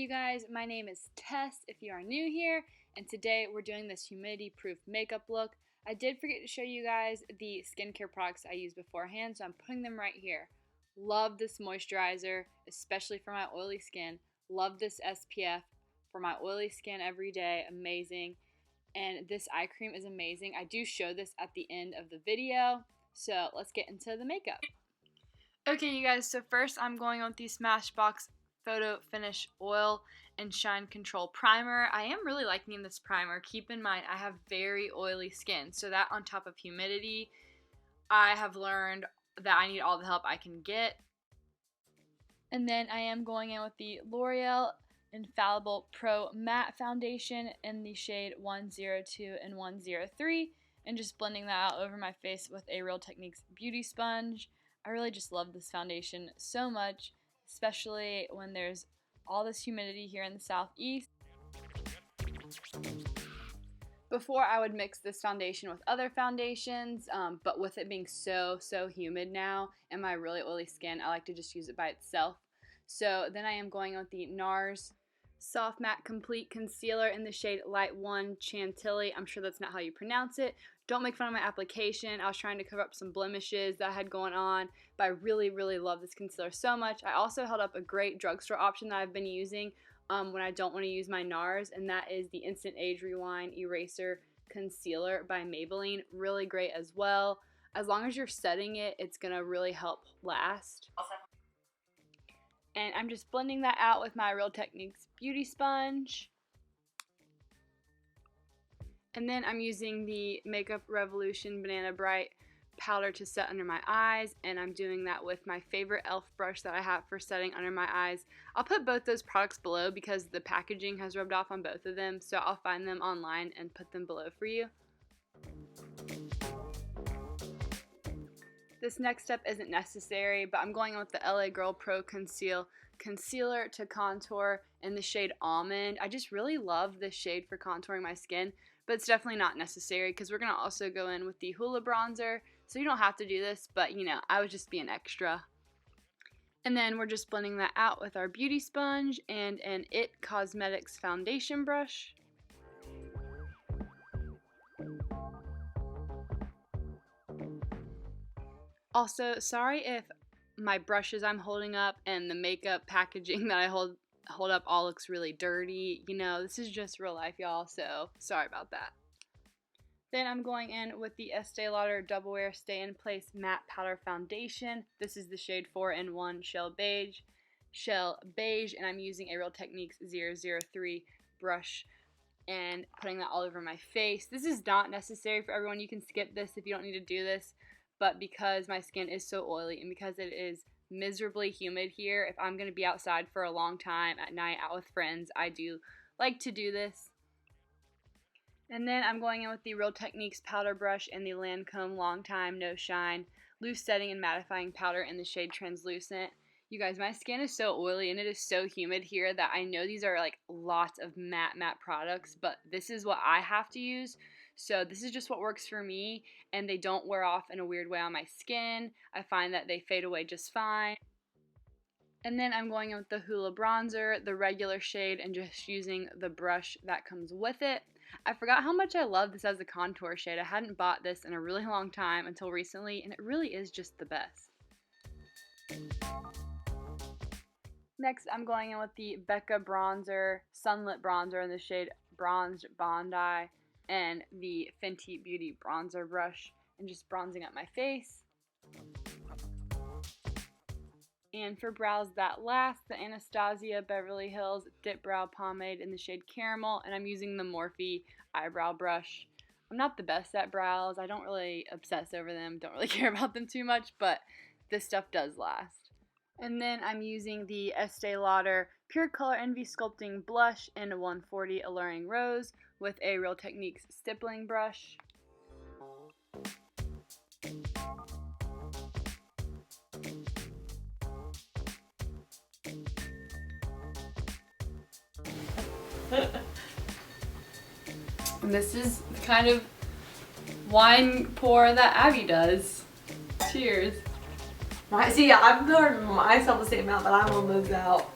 you guys, my name is Tess if you are new here, and today we're doing this humidity proof makeup look. I did forget to show you guys the skincare products I used beforehand, so I'm putting them right here. Love this moisturizer, especially for my oily skin. Love this SPF for my oily skin every day, amazing. And this eye cream is amazing. I do show this at the end of the video, so let's get into the makeup. Okay, you guys, so first I'm going on with the Smashbox Photo Finish Oil and Shine Control Primer. I am really liking this primer. Keep in mind, I have very oily skin, so that on top of humidity, I have learned that I need all the help I can get. And then I am going in with the L'Oreal Infallible Pro Matte Foundation in the shade 102 and 103, and just blending that out over my face with a Real Techniques Beauty Sponge. I really just love this foundation so much, especially when there's all this humidity here in the southeast. Before I would mix this foundation with other foundations, but with it being so humid now and my really oily skin, I like to just use it by itself. So then I am going with the NARS Soft Matte Complete Concealer in the shade Light 1 Chantilly. I'm sure that's not how you pronounce it. Don't make fun of my application. I was trying to cover up some blemishes that I had going on, but I really love this concealer so much. I also held up a great drugstore option that I've been using when I don't want to use my NARS, and that is the Instant Age Rewind Eraser Concealer by Maybelline. Really great as well. As long as you're setting it, it's going to really help last. And I'm just blending that out with my Real Techniques Beauty Sponge. And then I'm using the Makeup Revolution Banana Bright powder to set under my eyes, and I'm doing that with my favorite e.l.f. brush that I have for setting under my eyes. I'll put both those products below because the packaging has rubbed off on both of them, so I'll find them online and put them below for you. This next step isn't necessary, but I'm going with the LA Girl Pro Conceal Concealer to contour in the shade Almond. I just really love this shade for contouring my skin, but it's definitely not necessary because we're going to also go in with the Hoola bronzer, so you don't have to do this, but you know, I was just being extra. And then we're just blending that out with our beauty sponge and an IT Cosmetics foundation brush. Also, sorry if my brushes I'm holding up and the makeup packaging that I hold up all looks really dirty. You know, this is just real life, y'all, so sorry about that. Then I'm going in with the Estee Lauder Double Wear Stay in Place Matte Powder Foundation. This is the shade 4-in-1 Shell Beige, and I'm using a Real Techniques 003 brush and putting that all over my face. This is not necessary for everyone. You can skip this if you don't need to do this. But because my skin is so oily and because it is miserably humid here, if I'm going to be outside for a long time at night out with friends, I do like to do this. And then I'm going in with the Real Techniques powder brush and the Lancome Long Time No Shine Loose Setting and Mattifying Powder in the shade Translucent. You guys, my skin is so oily and it is so humid here that I know these are like lots of matte products, but this is what I have to use. So this is just what works for me, and they don't wear off in a weird way on my skin. I find that they fade away just fine. And then I'm going in with the Hoola bronzer, the regular shade, and just using the brush that comes with it. I forgot how much I love this as a contour shade. I hadn't bought this in a really long time until recently, and it really is just the best. Next, I'm going in with the Becca bronzer, Sunlit bronzer in the shade Bronzed Bondi, and the Fenty Beauty bronzer brush, and just bronzing up my face. And for brows that last, the Anastasia Beverly Hills Dip Brow Pomade in the shade Caramel, and I'm using the Morphe eyebrow brush. I'm not the best at brows. I don't really obsess over them, don't really care about them too much, but this stuff does last. And then I'm using the Estee Lauder Pure Color Envy Sculpting Blush in a 140 Alluring Rose with a Real Techniques stippling brush. And this is the kind of wine pour that Abby does. Cheers. See, I've poured myself the same amount, but I'm almost out.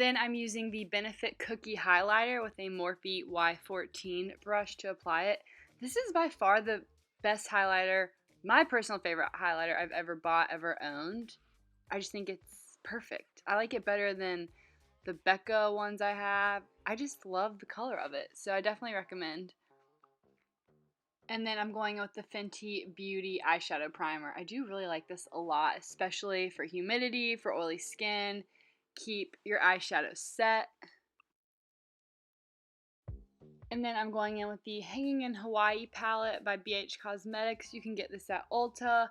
Then I'm using the Benefit Cookie Highlighter with a Morphe Y14 brush to apply it. This is by far the best highlighter, my personal favorite highlighter I've ever bought, ever owned. I just think it's perfect. I like it better than the Becca ones I have. I just love the color of it, so I definitely recommend. And then I'm going with the Fenty Beauty Eyeshadow Primer. I do really like this a lot, especially for humidity, for oily skin. Keep your eyeshadow set. And then I'm going in with the Hanging in Hawaii palette by BH Cosmetics. You can get this at Ulta.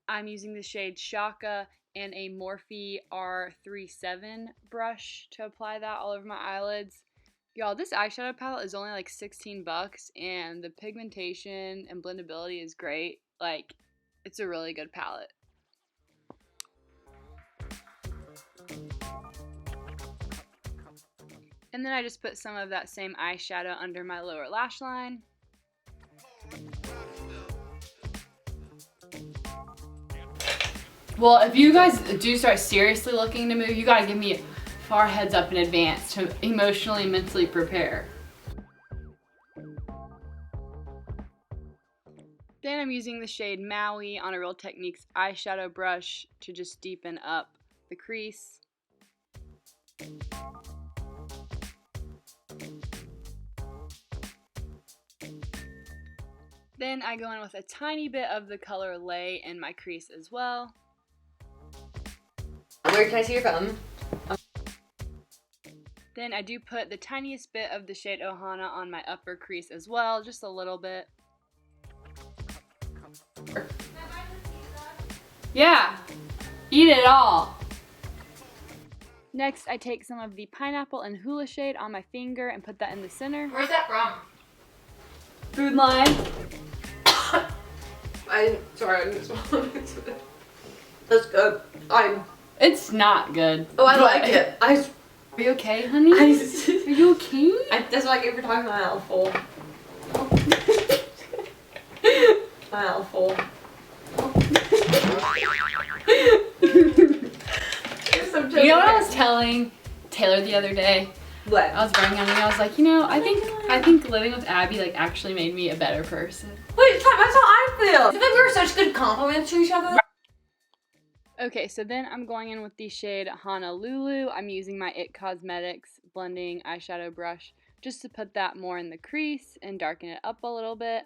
I'm using the shade Shaka and a Morphe R37 brush to apply that all over my eyelids. Y'all, this eyeshadow palette is only like 16 bucks and the pigmentation and blendability is great. Like, it's a really good palette. And then I just put some of that same eyeshadow under my lower lash line. Well, if you guys do start seriously looking to move, you gotta give me a far heads up in advance to emotionally and mentally prepare. Then I'm using the shade Maui on a Real Techniques eyeshadow brush to just deepen up the crease. Then I go in with a tiny bit of the color Lay in my crease as well. Where can I see your phone? Then I do put the tiniest bit of the shade Ohana on my upper crease as well, just a little bit. Yeah, eat it all. Next, I take some of the Pineapple and Hoola shade on my finger and put that in the center. Where's that from? Food Line. Sorry, I didn't swallow it. That's good. It's not good. Oh, I like it. Are you okay, honey? Are you okay? That's why I gave her talking my mouthful. My mouthful. You know what I was telling Taylor the other day? What? I was bragging on me. I was like, you know, I think living with Abby like actually made me a better person. Wait, that's how I feel. I think we were such good compliments to each other. Okay, so then I'm going in with the shade Honolulu. I'm using my IT Cosmetics blending eyeshadow brush just to put that more in the crease and darken it up a little bit.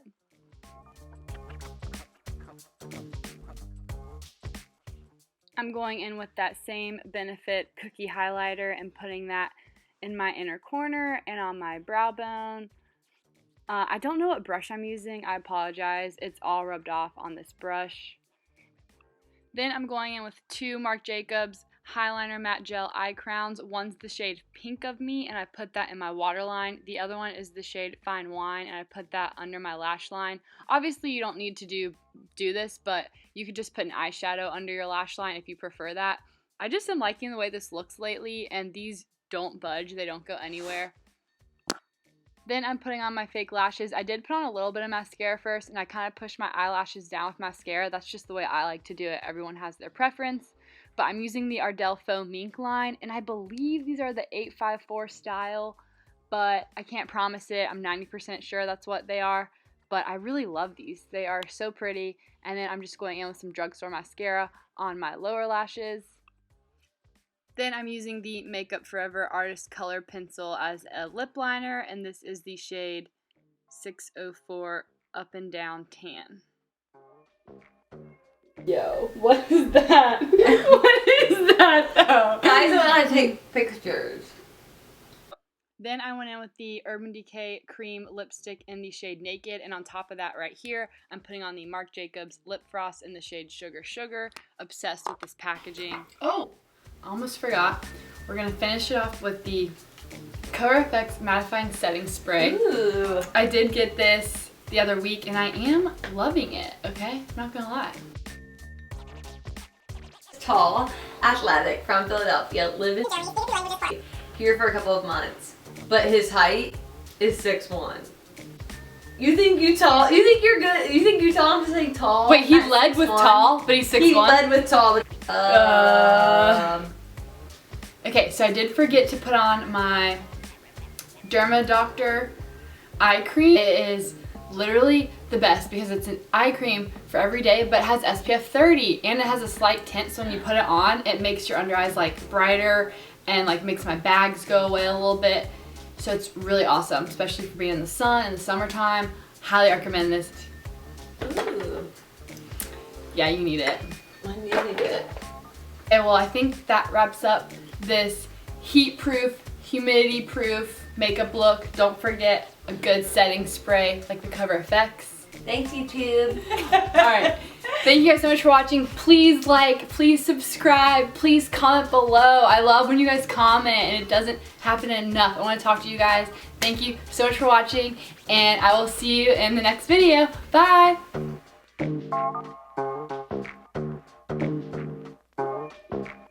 I'm going in with that same Benefit Cookie Highlighter and putting that in my inner corner and on my brow bone. I don't know what brush I'm using. I apologize. It's all rubbed off on this brush. Then I'm going in with two Marc Jacobs Highliner Matte Gel Eye Crowns. One's the shade Pink of Me, and I put that in my waterline. The other one is the shade Fine Wine, and I put that under my lash line. Obviously, you don't need to do this, but you could just put an eyeshadow under your lash line if you prefer that. I just am liking the way this looks lately, and these don't budge. They don't go anywhere. Then I'm putting on my fake lashes. I did put on a little bit of mascara first, and I kind of pushed my eyelashes down with mascara. That's just the way I like to do it. Everyone has their preference. But I'm using the Ardell Faux Mink line, and I believe these are the 854 style, but I can't promise it. I'm 90% sure that's what they are, but I really love these. They are so pretty. And then I'm just going in with some drugstore mascara on my lower lashes. Then I'm using the Makeup Forever Artist Color Pencil as a lip liner, and this is the shade 604 Up and Down Tan. Yo, what is that? What is that though? Guys don't want to take pictures. Then I went in with the Urban Decay Cream Lipstick in the shade Naked, and on top of that right here, I'm putting on the Marc Jacobs Lip Frost in the shade Sugar Sugar. Obsessed with this packaging. Oh! Almost forgot. We're gonna finish it off with the Color FX Mattifying Setting Spray. Ooh. I did get this the other week and I am loving it, okay? I'm not gonna lie. Tall, athletic, from Philadelphia, living here for a couple of months. But his height is 6'1". You think you tall? You think you're good? You think you tall to say tall? Wait, he led 6'1", with tall, but he's 6'1"? He led with tall. Okay, Okay, so I did forget to put on my Dermadoctor eye cream. It is literally the best because it's an eye cream for every day, but it has SPF 30 and it has a slight tint, so when you put it on, it makes your under eyes like brighter and like makes my bags go away a little bit. So it's really awesome, especially for being in the sun in the summertime. Highly recommend this. Ooh. Yeah, you need it. I need it. Okay, well, I think that wraps up this heat-proof, humidity-proof makeup look. Don't forget a good setting spray like the Cover FX. Thanks, YouTube. Alright, thank you guys so much for watching. Please like, please subscribe, please comment below. I love when you guys comment and it doesn't happen enough. I want to talk to you guys. Thank you so much for watching and I will see you in the next video. Bye!